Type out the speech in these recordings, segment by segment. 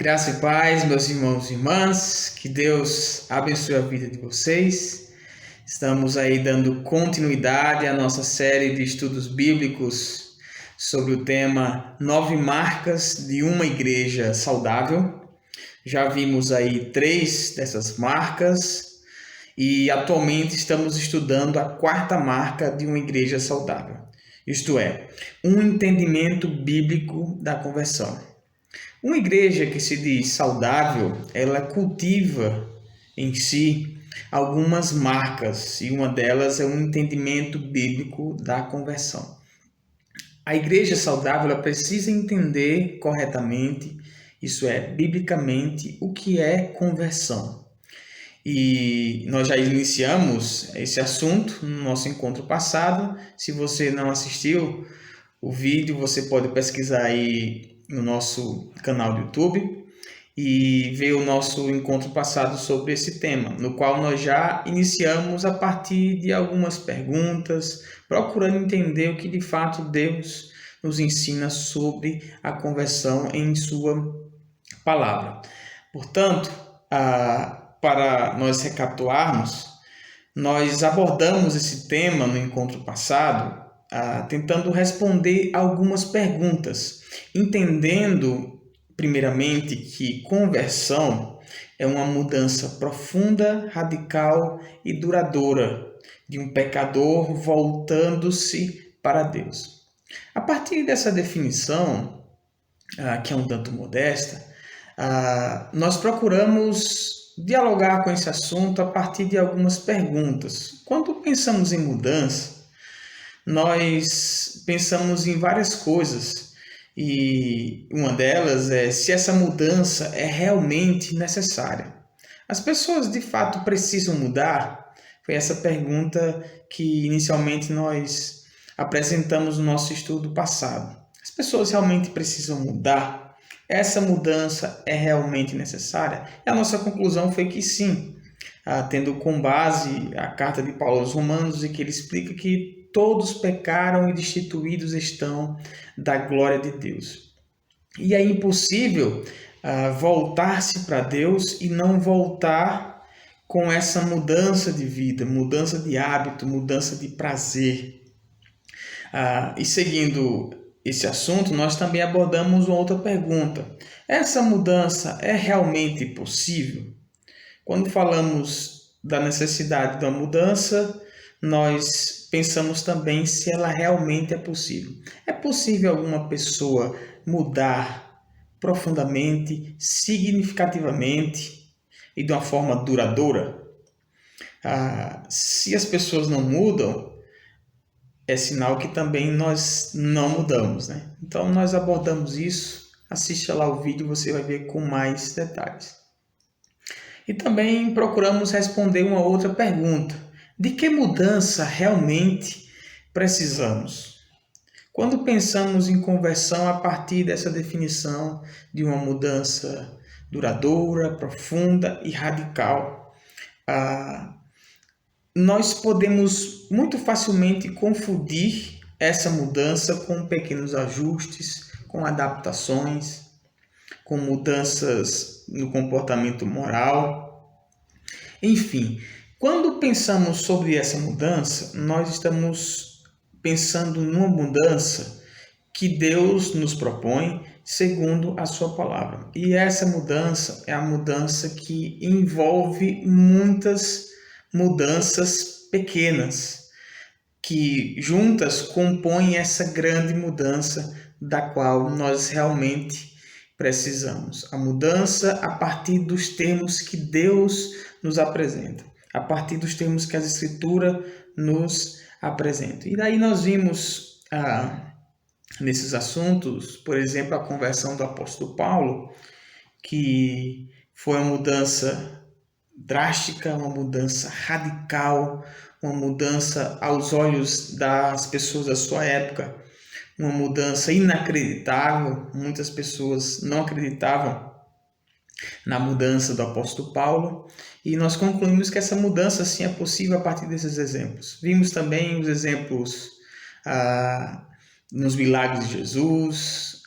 Graça e paz, meus irmãos e irmãs, que Deus abençoe a vida de vocês. Estamos aí dando continuidade à nossa série de estudos bíblicos sobre o tema 9 marcas de uma igreja saudável. Já vimos aí 3 dessas marcas e atualmente estamos estudando a 4ª marca de uma igreja saudável. Isto é, um entendimento bíblico da conversão. Uma igreja que se diz saudável, ela cultiva em si algumas marcas, e uma delas é um entendimento bíblico da conversão. A igreja saudável ela precisa entender corretamente, isso é, biblicamente, o que é conversão. E nós já iniciamos esse assunto no nosso encontro passado. Se você não assistiu o vídeo, você pode pesquisar aí no nosso canal do YouTube e ver o nosso encontro passado sobre esse tema, no qual nós já iniciamos a partir de algumas perguntas, procurando entender o que de fato Deus nos ensina sobre a conversão em sua palavra. Portanto, para nós recapitularmos, nós abordamos esse tema no encontro passado, tentando responder algumas perguntas, entendendo, primeiramente, que conversão é uma mudança profunda, radical e duradoura de um pecador voltando-se para Deus. A partir dessa definição, que é um tanto modesta, nós procuramos dialogar com esse assunto a partir de algumas perguntas. Quando pensamos em mudança, nós pensamos em várias coisas e uma delas é se essa mudança é realmente necessária. As pessoas de fato precisam mudar? Foi essa pergunta que inicialmente nós apresentamos no nosso estudo passado. As pessoas realmente precisam mudar? Essa mudança é realmente necessária? E a nossa conclusão foi que sim, tendo com base a carta de Paulo aos Romanos, em que ele explica que todos pecaram e destituídos estão da glória de Deus. E é impossível voltar-se para Deus e não voltar com essa mudança de vida, mudança de hábito, mudança de prazer. E seguindo esse assunto, nós também abordamos uma outra pergunta. Essa mudança é realmente possível? Quando falamos da necessidade da mudança, nós pensamos também se ela realmente é possível. É possível alguma pessoa mudar profundamente, significativamente e de uma forma duradoura? Se as pessoas não mudam, é sinal que também nós não mudamos, né? Então nós abordamos isso, assista lá o vídeo, você vai ver com mais detalhes. E também procuramos responder uma outra pergunta: de que mudança realmente precisamos? Quando pensamos em conversão a partir dessa definição de uma mudança duradoura, profunda e radical, nós podemos muito facilmente confundir essa mudança com pequenos ajustes, com adaptações, com mudanças no comportamento moral. Enfim, quando pensamos sobre essa mudança, nós estamos pensando numa mudança que Deus nos propõe segundo a sua palavra. E essa mudança é a mudança que envolve muitas mudanças pequenas, que juntas compõem essa grande mudança da qual nós realmente precisamos. A mudança a partir dos termos que Deus nos apresenta, a partir dos termos que as Escrituras nos apresentam. E daí nós vimos nesses assuntos, por exemplo, a conversão do apóstolo Paulo, que foi uma mudança drástica, uma mudança radical, uma mudança aos olhos das pessoas da sua época, uma mudança inacreditável. Muitas pessoas não acreditavam na mudança do apóstolo Paulo, e nós concluímos que essa mudança sim é possível a partir desses exemplos. Vimos também os exemplos nos milagres de Jesus,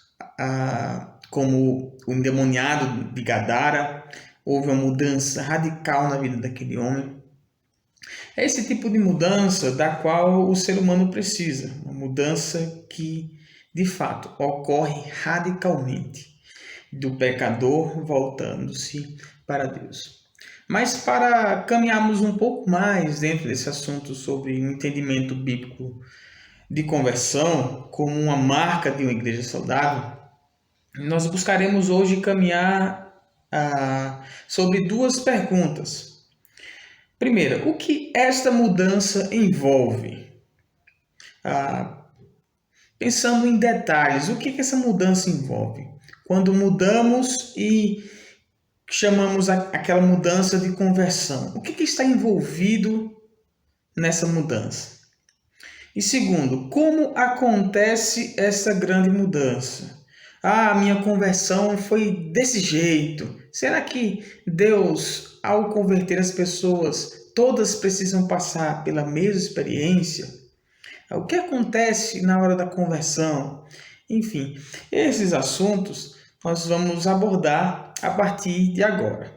como o endemoniado de Gadara. Houve uma mudança radical na vida daquele homem. É esse tipo de mudança da qual o ser humano precisa, uma mudança que, de fato, ocorre radicalmente, do pecador voltando-se para Deus. Mas para caminharmos um pouco mais dentro desse assunto sobre o entendimento bíblico de conversão como uma marca de uma igreja saudável, nós buscaremos hoje caminhar sobre duas perguntas. Primeira, o que esta mudança envolve? Pensando em detalhes, o que essa mudança envolve? Quando mudamos e chamamos aquela mudança de conversão, o que está envolvido nessa mudança? E segundo, como acontece essa grande mudança? A minha conversão foi desse jeito. Será que Deus, ao converter as pessoas, todas precisam passar pela mesma experiência? O que acontece na hora da conversão? Enfim, esses assuntos nós vamos abordar a partir de agora.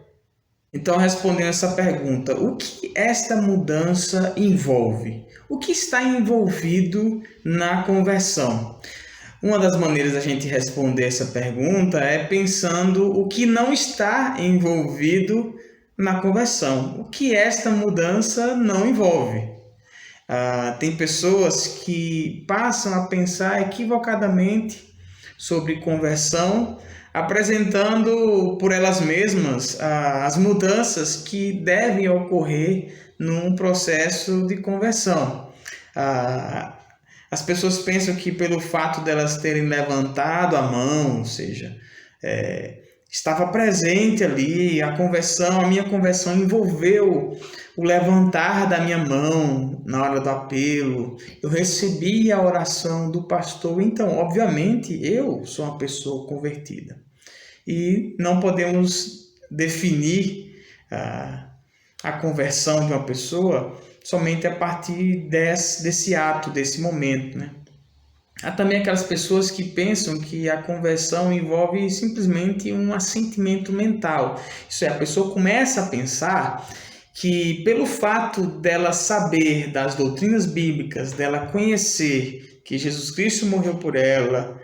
Então, respondendo essa pergunta, o que esta mudança envolve? O que está envolvido na conversão? Uma das maneiras da gente responder essa pergunta é pensando o que não está envolvido na conversão. O que esta mudança não envolve. Tem pessoas que passam a pensar equivocadamente sobre conversão, apresentando por elas mesmas as mudanças que devem ocorrer num processo de conversão. As pessoas pensam que pelo fato delas terem levantado a mão, ou seja, estava presente ali, a minha conversão envolveu o levantar da minha mão na hora do apelo, eu recebi a oração do pastor, então, obviamente, eu sou uma pessoa convertida. E não podemos definir a conversão de uma pessoa somente a partir desse ato, desse momento, né? Há também aquelas pessoas que pensam que a conversão envolve simplesmente um assentimento mental. Isso é, a pessoa começa a pensar que pelo fato dela saber das doutrinas bíblicas, dela conhecer que Jesus Cristo morreu por ela,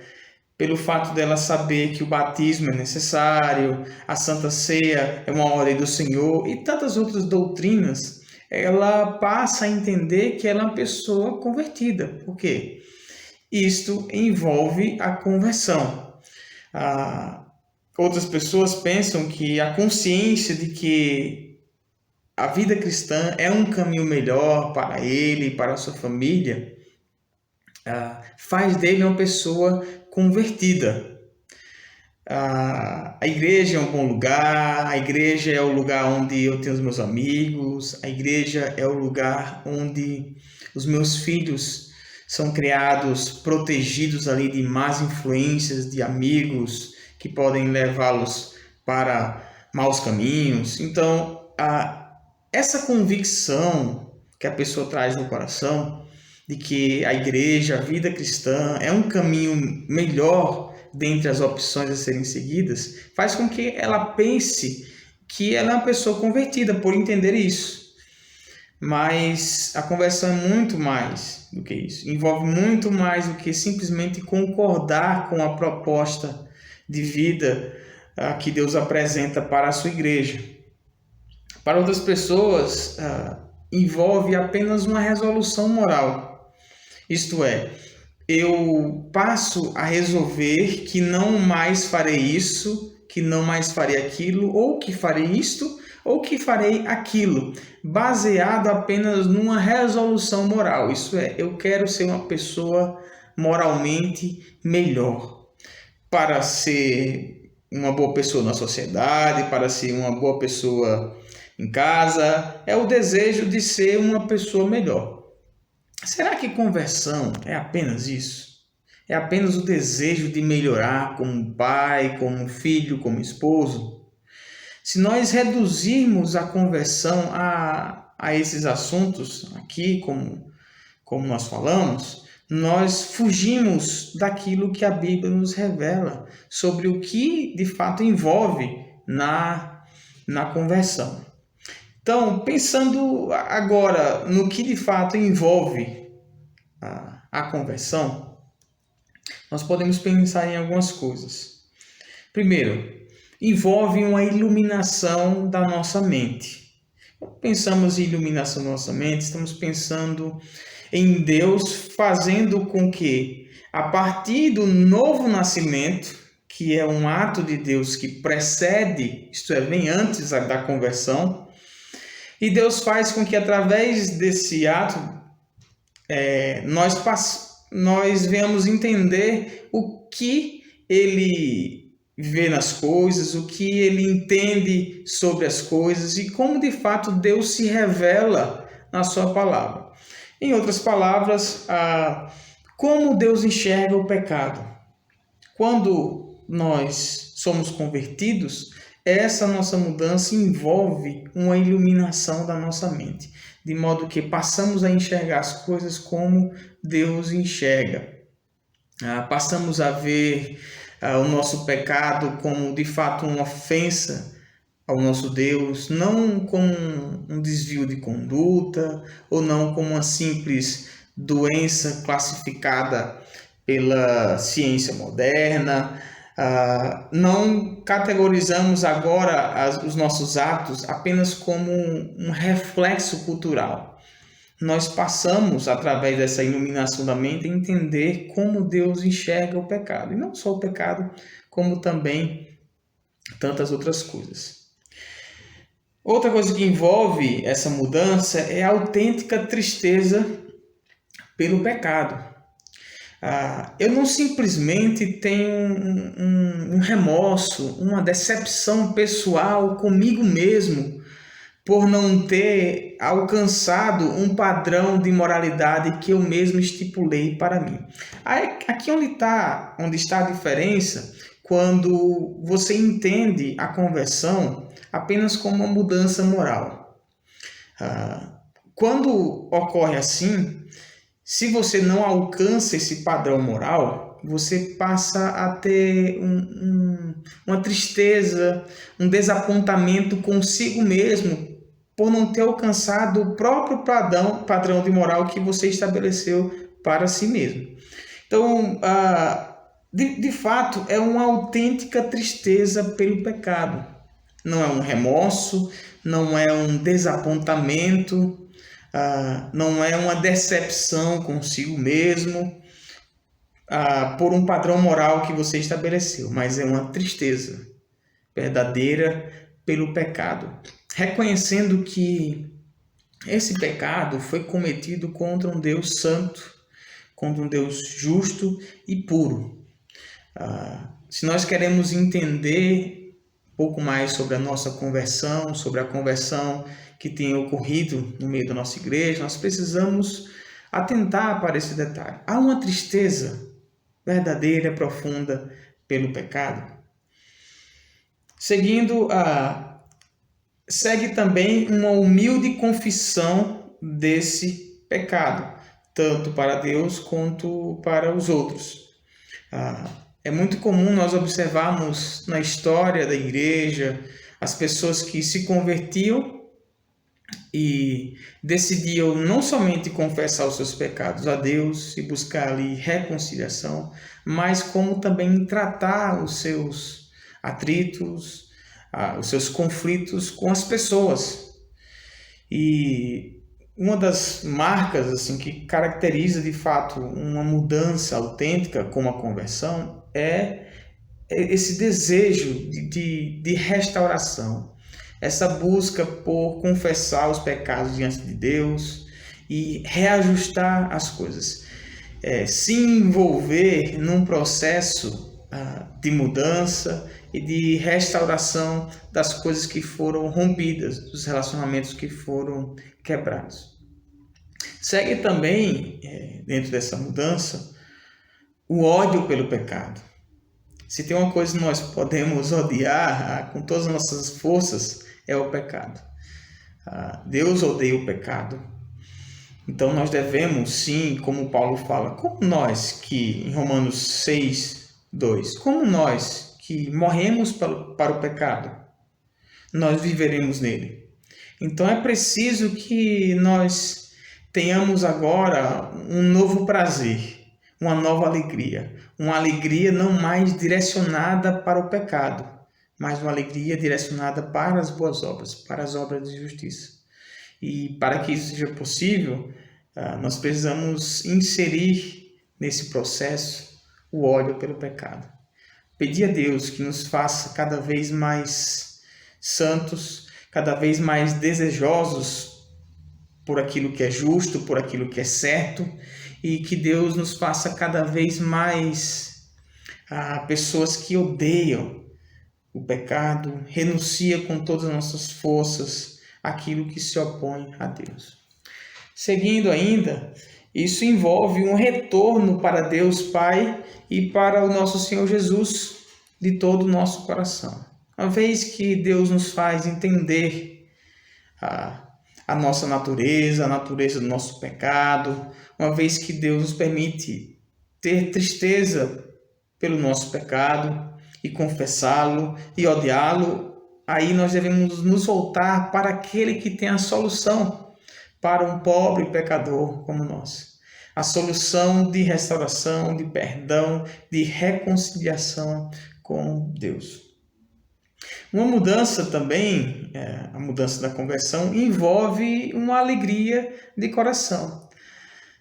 pelo fato dela saber que o batismo é necessário, a Santa Ceia é uma ordem do Senhor e tantas outras doutrinas, ela passa a entender que ela é uma pessoa convertida. Por quê? Isto envolve a conversão. Outras pessoas pensam que a consciência de que a vida cristã é um caminho melhor para ele e para a sua família, faz dele uma pessoa convertida. A igreja é um bom lugar, a igreja é o lugar onde eu tenho os meus amigos, a igreja é o lugar onde os meus filhos são criados, protegidos ali de más influências, de amigos que podem levá-los para maus caminhos. Então, essa convicção que a pessoa traz no coração de que a igreja, a vida cristã é um caminho melhor dentre as opções a serem seguidas, faz com que ela pense que ela é uma pessoa convertida por entender isso. Mas a conversão é muito mais do que isso. Envolve muito mais do que simplesmente concordar com a proposta de vida que Deus apresenta para a sua igreja. Para outras pessoas, envolve apenas uma resolução moral. Isto é, eu passo a resolver que não mais farei isso, que não mais farei aquilo, ou que farei isto, ou que farei aquilo, baseado apenas numa resolução moral. Isso é, eu quero ser uma pessoa moralmente melhor, para ser uma boa pessoa na sociedade, para ser uma boa pessoa em casa, é o desejo de ser uma pessoa melhor. Será que conversão é apenas isso? É apenas o desejo de melhorar como pai, como filho, como esposo? Se nós reduzirmos a conversão a esses assuntos aqui, como nós falamos, nós fugimos daquilo que a Bíblia nos revela sobre o que de fato envolve na conversão. Então, pensando agora no que de fato envolve a conversão, nós podemos pensar em algumas coisas. Primeiro, envolve uma iluminação da nossa mente. Quando pensamos em iluminação da nossa mente, estamos pensando em Deus fazendo com que, a partir do novo nascimento, que é um ato de Deus que precede, isto é, vem antes da conversão, e Deus faz com que, através desse ato, nós venhamos entender o que Ele vê nas coisas, o que Ele entende sobre as coisas e como, de fato, Deus se revela na sua palavra. Em outras palavras, como Deus enxerga o pecado. Quando nós somos convertidos, essa nossa mudança envolve uma iluminação da nossa mente, de modo que passamos a enxergar as coisas como Deus enxerga. Passamos a ver o nosso pecado como, de fato, uma ofensa ao nosso Deus, não como um desvio de conduta, ou não como uma simples doença classificada pela ciência moderna. Não categorizamos agora os nossos atos apenas como um reflexo cultural. Nós passamos, através dessa iluminação da mente, a entender como Deus enxerga o pecado. E não só o pecado, como também tantas outras coisas. Outra coisa que envolve essa mudança é a autêntica tristeza pelo pecado. Eu não simplesmente tenho um remorso, uma decepção pessoal comigo mesmo por não ter alcançado um padrão de moralidade que eu mesmo estipulei para mim. Aqui onde está a diferença quando você entende a conversão apenas como uma mudança moral. Quando ocorre assim, se você não alcança esse padrão moral, você passa a ter uma tristeza, um desapontamento consigo mesmo por não ter alcançado o próprio padrão de moral que você estabeleceu para si mesmo. Então, de fato, é uma autêntica tristeza pelo pecado. Não é um remorso, não é um desapontamento, não é uma decepção consigo mesmo por um padrão moral que você estabeleceu, mas é uma tristeza verdadeira pelo pecado, reconhecendo que esse pecado foi cometido contra um Deus santo, contra um Deus justo e puro. Se nós queremos entender um pouco mais sobre a nossa conversão, sobre a conversão que tem ocorrido no meio da nossa igreja, nós precisamos atentar para esse detalhe. Há uma tristeza verdadeira, profunda pelo pecado. Segue também uma humilde confissão desse pecado, tanto para Deus quanto para os outros. É muito comum nós observarmos na história da igreja as pessoas que se convertiam e decidiam não somente confessar os seus pecados a Deus e buscar ali reconciliação, mas como também tratar os seus atritos, os seus conflitos com as pessoas. E uma das marcas assim, que caracteriza de fato uma mudança autêntica como a conversão é esse desejo de restauração, essa busca por confessar os pecados diante de Deus e reajustar as coisas, se envolver num processo de mudança e de restauração das coisas que foram rompidas, dos relacionamentos que foram quebrados. Segue também, dentro dessa mudança, o ódio pelo pecado. Se tem uma coisa que nós podemos odiar com todas as nossas forças, é o pecado. Deus odeia o pecado. Então nós devemos, sim, como Paulo fala, como nós que, em Romanos 6:2, como nós que morremos para o pecado, nós viveremos nele. Então é preciso que nós tenhamos agora um novo prazer, uma nova alegria. Uma alegria não mais direcionada para o pecado, mas uma alegria direcionada para as boas obras, para as obras de justiça. E para que isso seja possível, nós precisamos inserir nesse processo o ódio pelo pecado. Pedir a Deus que nos faça cada vez mais santos, cada vez mais desejosos por aquilo que é justo, por aquilo que é certo, e que Deus nos faça cada vez mais pessoas que odeiam o pecado, renuncia com todas as nossas forças aquilo que se opõe a Deus. Seguindo ainda, isso envolve um retorno para Deus Pai e para o nosso Senhor Jesus de todo o nosso coração. Uma vez que Deus nos faz entender a nossa natureza, a natureza do nosso pecado, uma vez que Deus nos permite ter tristeza pelo nosso pecado e confessá-lo e odiá-lo, aí nós devemos nos voltar para aquele que tem a solução para um pobre pecador como nós. A solução de restauração, de perdão, de reconciliação com Deus. Uma mudança também, a mudança da conversão, envolve uma alegria de coração.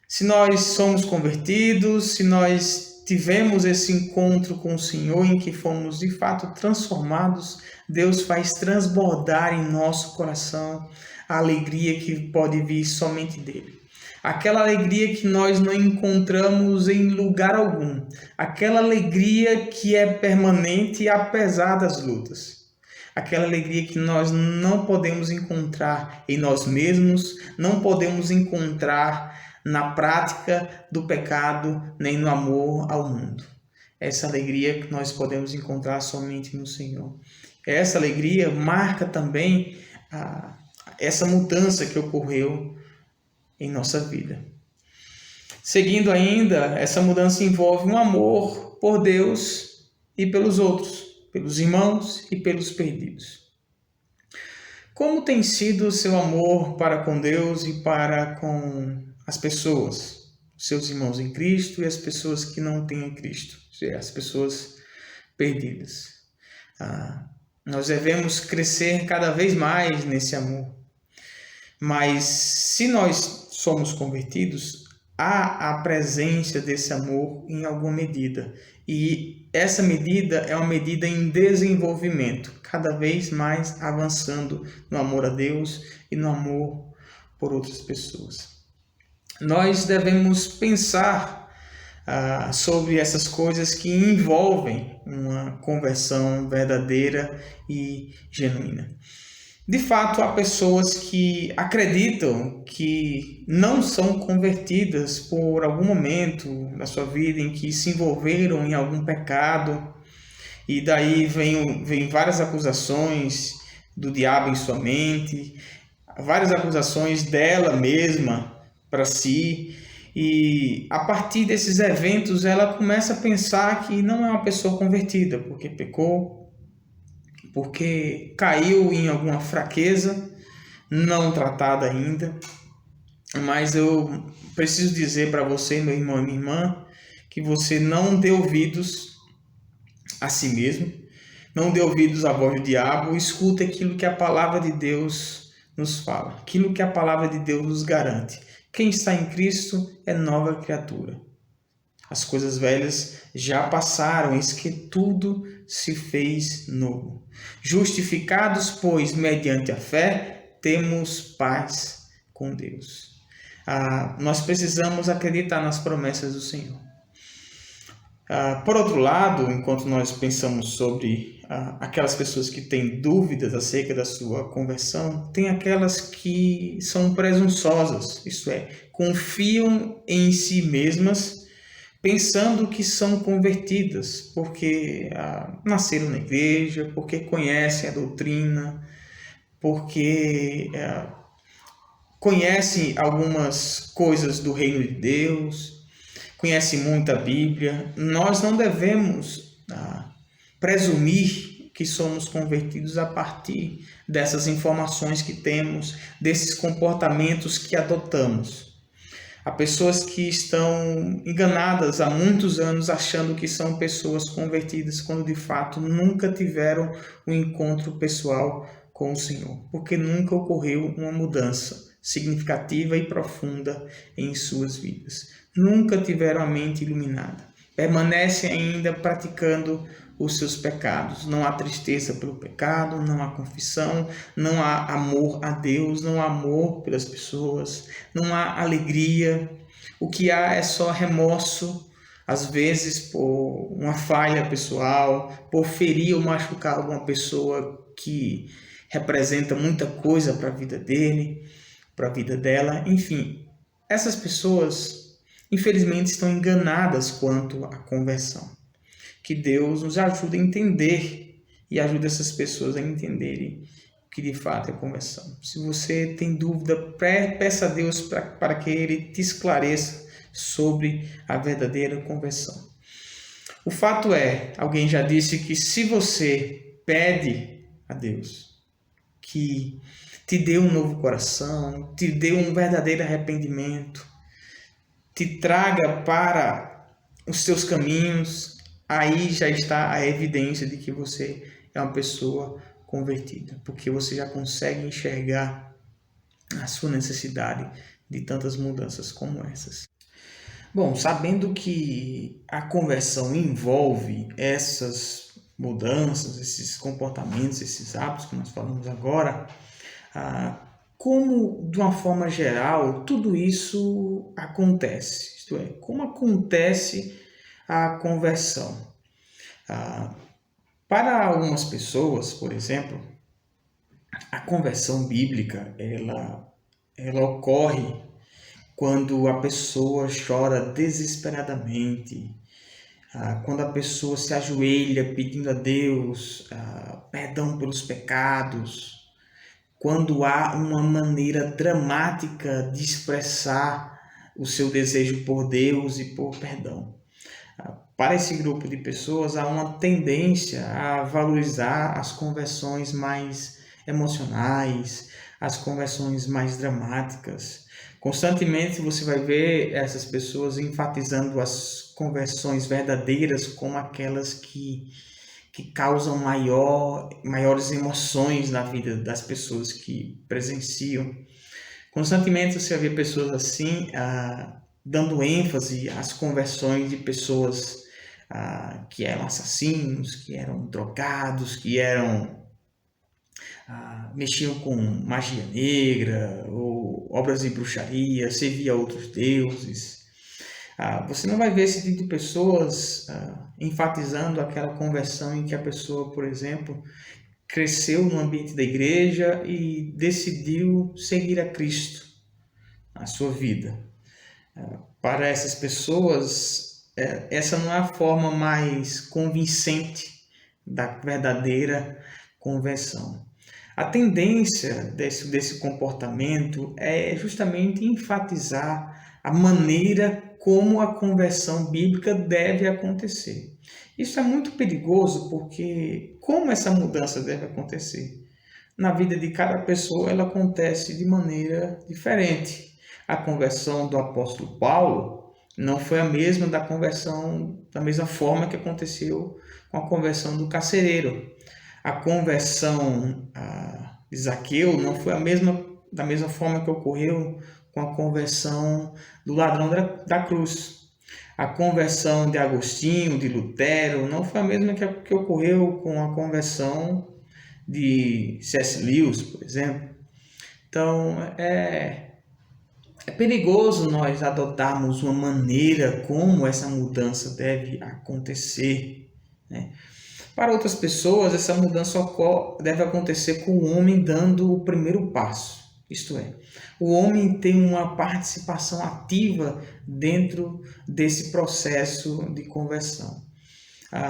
Se nós somos convertidos, se nós tivemos esse encontro com o Senhor em que fomos de fato transformados, Deus faz transbordar em nosso coração a alegria que pode vir somente dele. Aquela alegria que nós não encontramos em lugar algum. Aquela alegria que é permanente apesar das lutas. Aquela alegria que nós não podemos encontrar em nós mesmos, não podemos encontrar na prática do pecado, nem no amor ao mundo. Essa alegria que nós podemos encontrar somente no Senhor. Essa alegria marca também essa mudança que ocorreu em nossa vida. Seguindo ainda, essa mudança envolve um amor por Deus e pelos outros, pelos irmãos e pelos perdidos. Como tem sido o seu amor para com Deus e para com as pessoas, seus irmãos em Cristo e as pessoas que não têm em Cristo, as pessoas perdidas? Nós devemos crescer cada vez mais nesse amor. Mas se nós somos convertidos, há a presença desse amor em alguma medida. E essa medida é uma medida em desenvolvimento, cada vez mais avançando no amor a Deus e no amor por outras pessoas. Nós devemos pensar sobre essas coisas que envolvem uma conversão verdadeira e genuína. De fato, há pessoas que acreditam que não são convertidas por algum momento da sua vida em que se envolveram em algum pecado, e daí vem várias acusações do diabo em sua mente, várias acusações dela mesma para si, e a partir desses eventos ela começa a pensar que não é uma pessoa convertida, porque pecou, porque caiu em alguma fraqueza não tratada ainda. Mas eu preciso dizer para você, meu irmão e minha irmã, que você não dê ouvidos a si mesmo, não dê ouvidos à voz do diabo, escuta aquilo que a palavra de Deus nos fala, aquilo que a palavra de Deus nos garante. Quem está em Cristo é nova criatura. As coisas velhas já passaram, eis que tudo se fez novo. Justificados, pois, mediante a fé, temos paz com Deus. Nós precisamos acreditar nas promessas do Senhor. Por outro lado, enquanto nós pensamos sobre aquelas pessoas que têm dúvidas acerca da sua conversão, tem aquelas que são presunçosas, isto é, confiam em si mesmas, pensando que são convertidas, porque nasceram na igreja, porque conhecem a doutrina, porque conhece algumas coisas do reino de Deus, conhece muito a Bíblia. Nós não devemos presumir que somos convertidos a partir dessas informações que temos, desses comportamentos que adotamos. Há pessoas que estão enganadas há muitos anos achando que são pessoas convertidas quando de fato nunca tiveram um encontro pessoal com o Senhor, porque nunca ocorreu uma mudança significativa e profunda em suas vidas. Nunca tiveram a mente iluminada. Permanecem ainda praticando os seus pecados. Não há tristeza pelo pecado, não há confissão, não há amor a Deus, não há amor pelas pessoas, não há alegria. O que há é só remorso, às vezes por uma falha pessoal, por ferir ou machucar alguma pessoa que representa muita coisa para a vida dele, para a vida dela. Enfim, essas pessoas, infelizmente, estão enganadas quanto à conversão. Que Deus nos ajude a entender e ajude essas pessoas a entenderem o que de fato é conversão. Se você tem dúvida, peça a Deus para que Ele te esclareça sobre a verdadeira conversão. O fato é, alguém já disse que se você pede a Deus que te dê um novo coração, te dê um verdadeiro arrependimento, te traga para os seus caminhos, aí já está a evidência de que você é uma pessoa convertida, porque você já consegue enxergar a sua necessidade de tantas mudanças como essas. Bom, sabendo que a conversão envolve essas mudanças, esses comportamentos, esses hábitos que nós falamos agora, como, de uma forma geral, tudo isso acontece? Isto é, como acontece a conversão? Para algumas pessoas, por exemplo, a conversão bíblica ela ocorre quando a pessoa chora desesperadamente, quando a pessoa se ajoelha pedindo a Deus perdão pelos pecados, quando há uma maneira dramática de expressar o seu desejo por Deus e por perdão. Para esse grupo de pessoas, há uma tendência a valorizar as conversões mais emocionais, as conversões mais dramáticas. Constantemente você vai ver essas pessoas enfatizando as conversões verdadeiras como aquelas que causam maiores emoções na vida das pessoas que presenciam. Constantemente você vai ver pessoas assim, dando ênfase às conversões de pessoas que eram assassinos, que eram drogados, que mexiam com magia negra, ou obras de bruxaria, servia a outros deuses. Você não vai ver esse tipo de pessoas enfatizando aquela conversão em que a pessoa, por exemplo, cresceu no ambiente da igreja e decidiu seguir a Cristo na sua vida. Para essas pessoas, essa não é a forma mais convincente da verdadeira conversão. A tendência desse comportamento é justamente enfatizar a maneira como a conversão bíblica deve acontecer. Isso é muito perigoso porque como essa mudança deve acontecer? Na vida de cada pessoa ela acontece de maneira diferente. A conversão do apóstolo Paulo não foi a mesma da mesma forma que aconteceu com a conversão do carcereiro. A conversão de Zaqueu não foi da mesma forma que ocorreu com a conversão do ladrão da cruz. A conversão de Agostinho, de Lutero, não foi a mesma que ocorreu com a conversão de C.S. Lewis, por exemplo. Então, é perigoso nós adotarmos uma maneira como essa mudança deve acontecer, né? Para outras pessoas, essa mudança deve acontecer com o homem dando o primeiro passo. Isto é, o homem tem uma participação ativa dentro desse processo de conversão.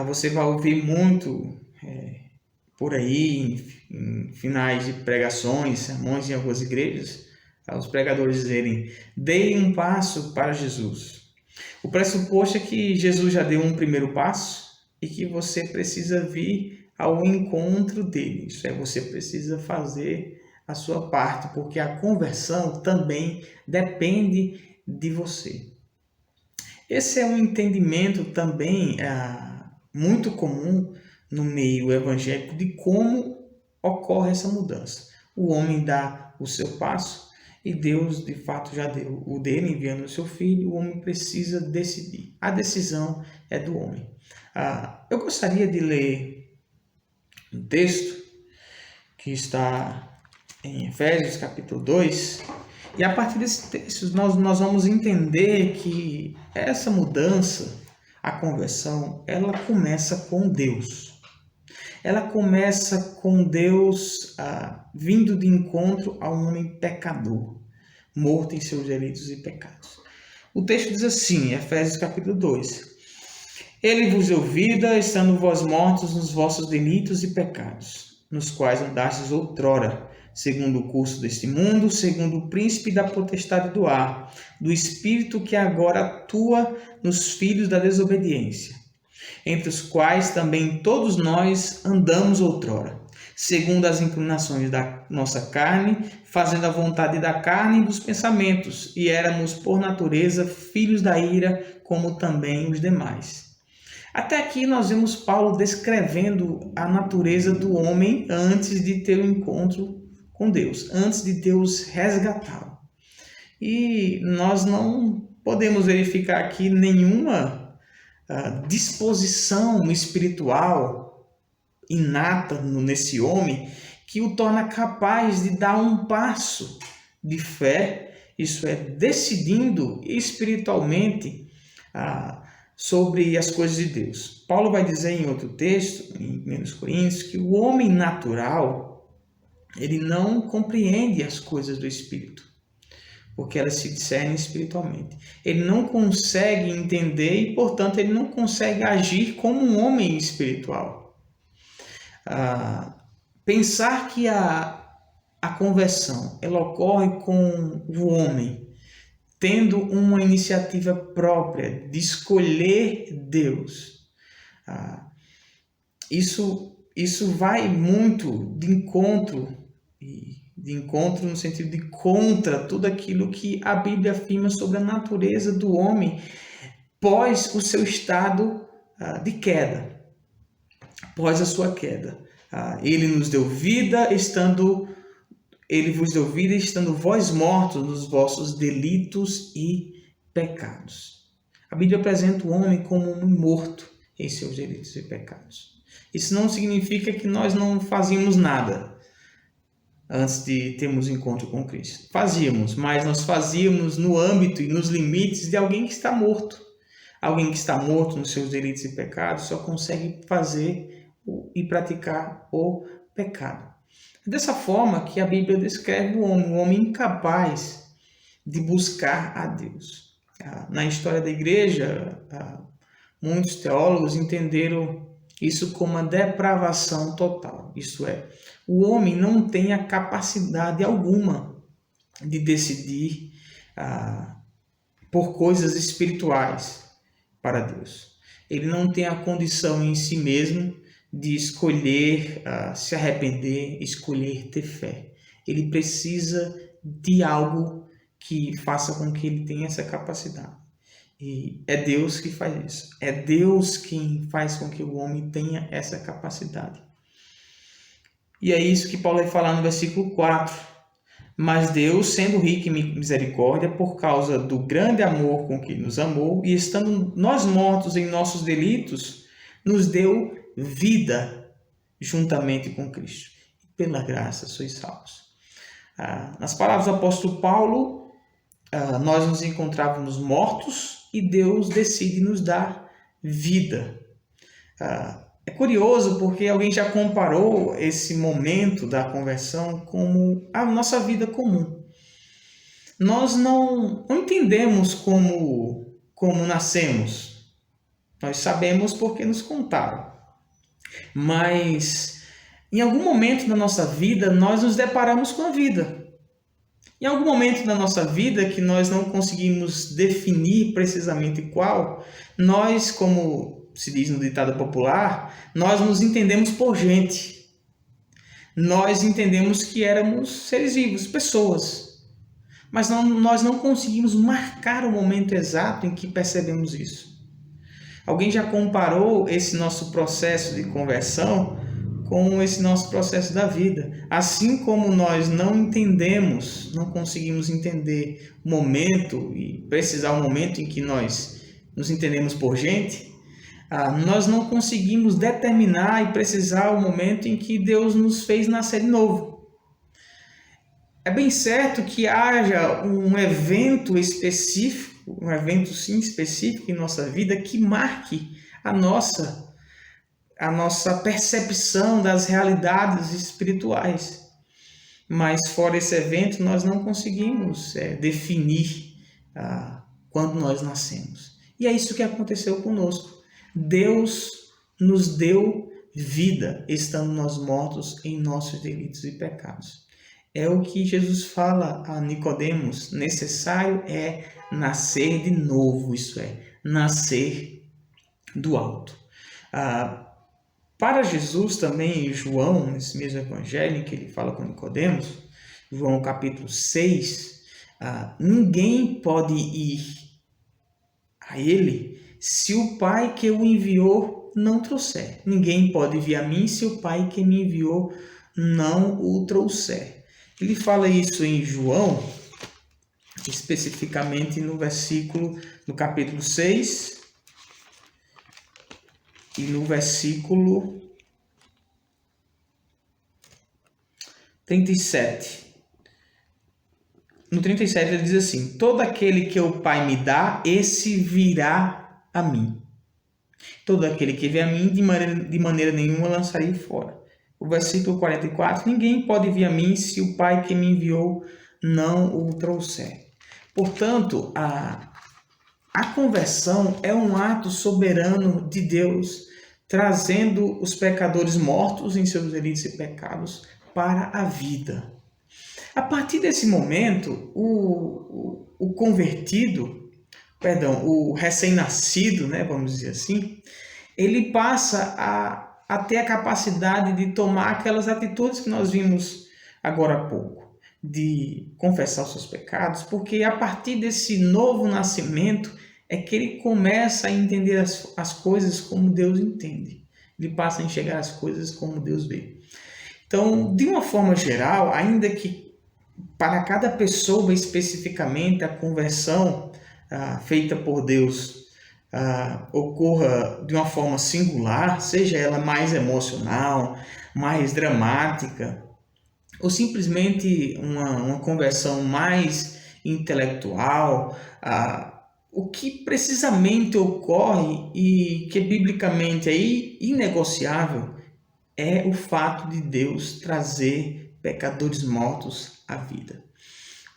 Você vai ouvir muito por aí, em finais de pregações, sermões em algumas igrejas, os pregadores dizerem: deem um passo para Jesus. O pressuposto é que Jesus já deu um primeiro passo e que você precisa vir ao encontro dele. Isso é, você precisa fazer a sua parte, porque a conversão também depende de você. Esse é um entendimento também muito comum no meio evangélico de como ocorre essa mudança. O homem dá o seu passo e Deus, de fato, já deu o dele, enviando o seu filho. O homem precisa decidir. A decisão é do homem. Eu gostaria de ler um texto que está em Efésios capítulo 2. E a partir desse texto nós vamos entender que essa mudança, a conversão, ela começa com Deus. Ela começa com Deus vindo de encontro a um homem pecador, morto em seus delitos e pecados. O texto diz assim, Efésios capítulo 2: Ele vos deu vida, estando vós mortos nos vossos delitos e pecados, nos quais andastes outrora, segundo o curso deste mundo, segundo o príncipe da potestade do ar, do espírito que agora atua nos filhos da desobediência, entre os quais também todos nós andamos outrora, segundo as inclinações da nossa carne, fazendo a vontade da carne e dos pensamentos, e éramos por natureza filhos da ira, como também os demais. Até aqui nós vemos Paulo descrevendo a natureza do homem antes de ter o encontro com Deus, antes de Deus resgatá-lo. E nós não podemos verificar aqui nenhuma disposição espiritual inata nesse homem que o torna capaz de dar um passo de fé, isso é, decidindo espiritualmente sobre as coisas de Deus. Paulo vai dizer em outro texto, em 1 Coríntios, que o homem natural ele não compreende as coisas do Espírito, porque elas se discernem espiritualmente. Ele não consegue entender e, portanto, ele não consegue agir como um homem espiritual. Pensar que a conversão ela ocorre com o homem tendo uma iniciativa própria de escolher Deus, isso vai muito de encontro no sentido de contra tudo aquilo que a Bíblia afirma sobre a natureza do homem pós o seu estado de queda, pós a sua queda. Ele vos deu vida, estando vós mortos nos vossos delitos e pecados. A Bíblia apresenta o homem como um morto em seus delitos e pecados. Isso não significa que nós não fazíamos nada antes de termos encontro com Cristo. Fazíamos, mas nós fazíamos no âmbito e nos limites de alguém que está morto. Alguém que está morto nos seus delitos e pecados só consegue fazer e praticar o pecado. É dessa forma que a Bíblia descreve o homem incapaz de buscar a Deus. Na história da igreja, muitos teólogos entenderam isso como uma depravação total. Isso é, o homem não tem a capacidade alguma de decidir por coisas espirituais para Deus. Ele não tem a condição em si mesmo de escolher se arrepender, escolher ter fé. Ele precisa de algo que faça com que ele tenha essa capacidade. E é Deus que faz isso. É Deus quem faz com que o homem tenha essa capacidade. E é isso que Paulo vai falar no versículo 4. Mas Deus, sendo rico em misericórdia, por causa do grande amor com que nos amou, e estando nós mortos em nossos delitos, nos deu vida juntamente com Cristo. Pela graça sois salvos. Nas palavras do apóstolo Paulo, nós nos encontrávamos mortos e Deus decide nos dar vida. É curioso porque alguém já comparou esse momento da conversão como a nossa vida comum. Nós não entendemos como nascemos. Nós sabemos porque nos contaram. Mas em algum momento da nossa vida nós nos deparamos com a vida. Em algum momento da nossa vida que nós não conseguimos definir precisamente qual, nós, como se diz no ditado popular, nós nos entendemos por gente. Nós entendemos que éramos seres vivos, pessoas. Mas nós não conseguimos marcar o momento exato em que percebemos isso. Alguém já comparou esse nosso processo de conversão com esse nosso processo da vida. Assim como nós não entendemos, não conseguimos entender o momento e precisar o momento em que nós nos entendemos por gente, nós não conseguimos determinar e precisar o momento em que Deus nos fez nascer de novo. É bem certo que haja um evento específico, um evento sim específico em nossa vida que marque a nossa percepção das realidades espirituais. Mas fora esse evento, nós não conseguimos definir quando nós nascemos. E é isso que aconteceu conosco. Deus nos deu vida, estando nós mortos em nossos delitos e pecados. É o que Jesus fala a Nicodemos: necessário é nascer de novo, isso é, nascer do alto. Para Jesus também, João, nesse mesmo evangelho em que ele fala com Nicodemos, João capítulo 6, ninguém pode ir a ele se o Pai que o enviou não trouxer. Ninguém pode vir a mim se o Pai que me enviou não o trouxer. Ele fala isso em João, especificamente no capítulo 6, e no versículo 37. No 37 ele diz assim: todo aquele que o Pai me dá, esse virá a mim. Todo aquele que vem a mim, de maneira nenhuma lançarei fora. O versículo 44, ninguém pode vir a mim se o Pai que me enviou não o trouxer. Portanto, a conversão é um ato soberano de Deus, trazendo os pecadores mortos em seus delitos e pecados para a vida. A partir desse momento, o convertido, o recém-nascido, vamos dizer assim, ele passa a ter a capacidade de tomar aquelas atitudes que nós vimos agora há pouco, de confessar os seus pecados, porque a partir desse novo nascimento é que ele começa a entender as coisas como Deus entende. Ele passa a enxergar as coisas como Deus vê. Então, de uma forma geral, ainda que para cada pessoa especificamente a conversão feita por Deus ocorra de uma forma singular, seja ela mais emocional, mais dramática, ou simplesmente uma conversão mais intelectual, o que precisamente ocorre e que biblicamente é inegociável é o fato de Deus trazer pecadores mortos à vida.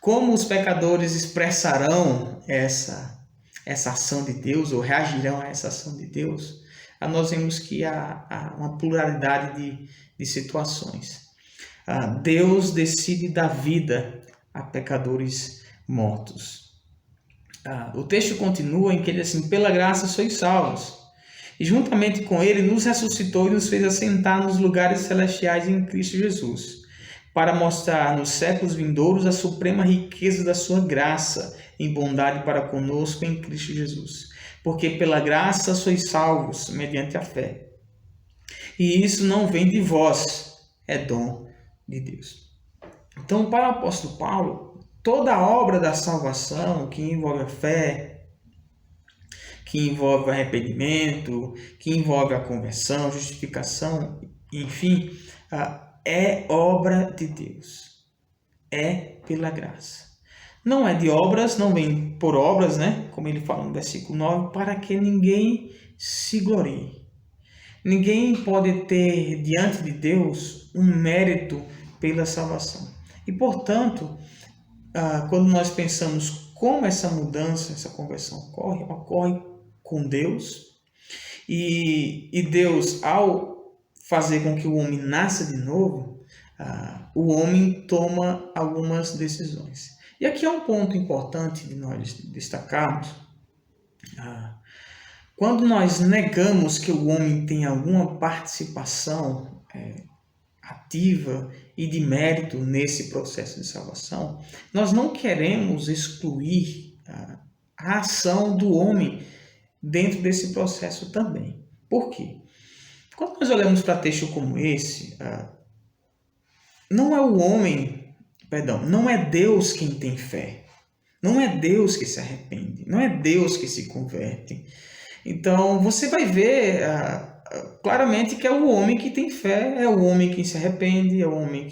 Como os pecadores expressarão essa ação de Deus, ou reagirão a essa ação de Deus, nós vemos que há uma pluralidade de situações. Deus decide dar vida a pecadores mortos. O texto continua em que ele diz assim: pela graça sois salvos, e juntamente com ele nos ressuscitou e nos fez assentar nos lugares celestiais em Cristo Jesus, para mostrar nos séculos vindouros a suprema riqueza da sua graça em bondade para conosco em Cristo Jesus. Porque pela graça sois salvos mediante a fé. E isso não vem de vós, é dom de Deus. Então, para o apóstolo Paulo, toda a obra da salvação que envolve a fé, que envolve o arrependimento, que envolve a conversão, justificação, enfim, é obra de Deus. É pela graça. Não é de obras, não vem por obras, como ele fala no versículo 9, para que ninguém se glorie. Ninguém pode ter diante de Deus um mérito pela salvação. E, portanto, quando nós pensamos como essa mudança, essa conversão ocorre com Deus, e Deus, ao fazer com que o homem nasça de novo, o homem toma algumas decisões. E aqui é um ponto importante de nós destacarmos. Quando nós negamos que o homem tem alguma participação ativa e de mérito nesse processo de salvação, nós não queremos excluir a ação do homem dentro desse processo também. Por quê? Quando nós olhamos para texto como esse, não é Deus quem tem fé. Não é Deus que se arrepende. Não é Deus que se converte. Então, você vai ver claramente que é o homem que tem fé, é o homem que se arrepende, é o homem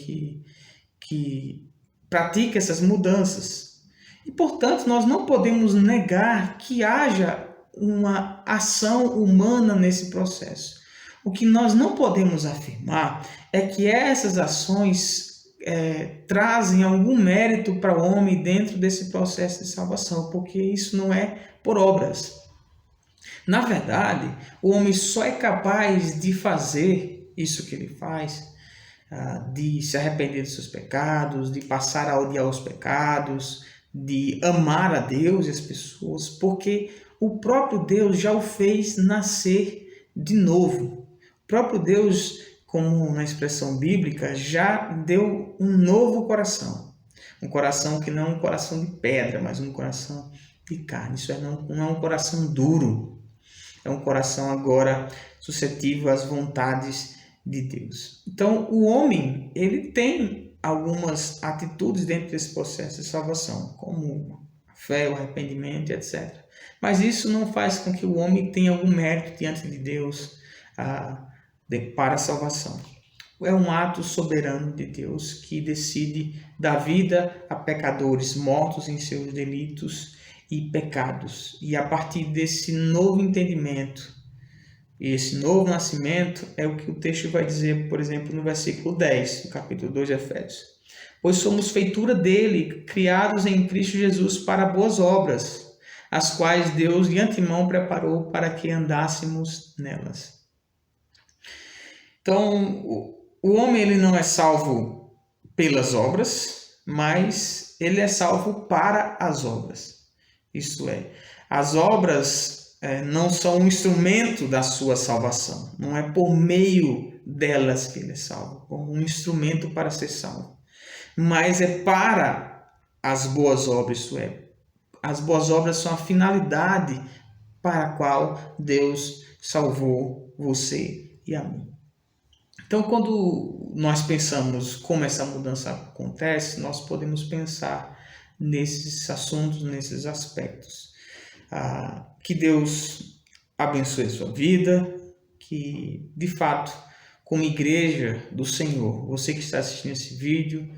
que pratica essas mudanças. E, portanto, nós não podemos negar que haja uma ação humana nesse processo. O que nós não podemos afirmar é que essas ações trazem algum mérito para o homem dentro desse processo de salvação, porque isso não é por obras. Na verdade, o homem só é capaz de fazer isso que ele faz, de se arrepender dos seus pecados, de passar a odiar os pecados, de amar a Deus e as pessoas, porque o próprio Deus já o fez nascer de novo. O próprio Deus, como na expressão bíblica, já deu um novo coração. Um coração que não é um coração de pedra, mas um coração de carne. Isso não é um coração duro. É um coração agora suscetível às vontades de Deus. Então, o homem, ele tem algumas atitudes dentro desse processo de salvação, como a fé, o arrependimento, etc. Mas isso não faz com que o homem tenha algum mérito diante de Deus para a salvação. É um ato soberano de Deus que decide dar vida a pecadores mortos em seus delitos e pecados. E a partir desse novo entendimento, e esse novo nascimento, é o que o texto vai dizer, por exemplo, no versículo 10, do capítulo 2 de Efésios. Pois somos feitura dele, criados em Cristo Jesus para boas obras, as quais Deus de antemão preparou para que andássemos nelas. Então, o homem ele não é salvo pelas obras, mas ele é salvo para as obras. Isto é, as obras não são um instrumento da sua salvação. Não é por meio delas que ele é salvo, como um instrumento para ser salvo. Mas é para as boas obras, isto é, as boas obras são a finalidade para a qual Deus salvou você e a mim. Então, quando nós pensamos como essa mudança acontece, nós podemos pensar nesses assuntos, nesses aspectos. Que Deus abençoe a sua vida, que, de fato, como igreja do Senhor, você que está assistindo esse vídeo,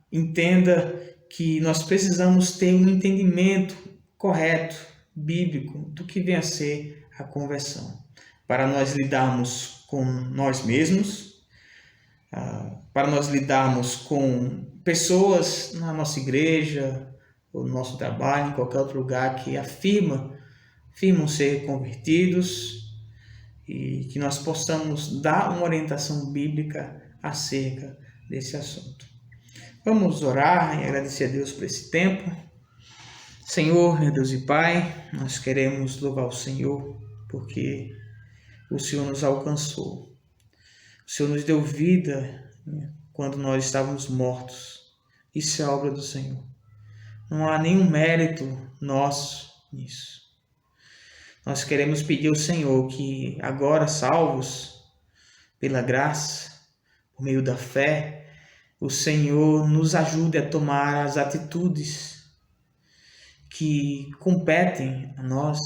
entenda que nós precisamos ter um entendimento correto, bíblico, do que vem a ser a conversão, para nós lidarmos com nós mesmos, para nós lidarmos com pessoas na nossa igreja, ou no nosso trabalho, em qualquer outro lugar que afirmam ser convertidos, e que nós possamos dar uma orientação bíblica acerca desse assunto. Vamos orar e agradecer a Deus por esse tempo. Senhor, meu Deus e Pai, nós queremos louvar o Senhor, porque o Senhor nos alcançou. O Senhor nos deu vida quando nós estávamos mortos. Isso é obra do Senhor. Não há nenhum mérito nosso nisso. Nós queremos pedir ao Senhor que agora, salvos pela graça, por meio da fé, o Senhor nos ajude a tomar as atitudes que competem a nós,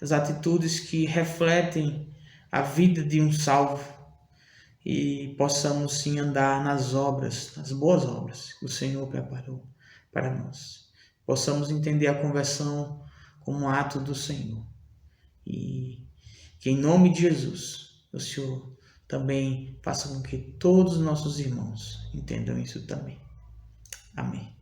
as atitudes que refletem a vida de um salvo, e possamos sim andar nas obras, nas boas obras que o Senhor preparou para nós. Possamos entender a conversão como um ato do Senhor. E que em nome de Jesus, o Senhor também faça com que todos os nossos irmãos entendam isso também. Amém.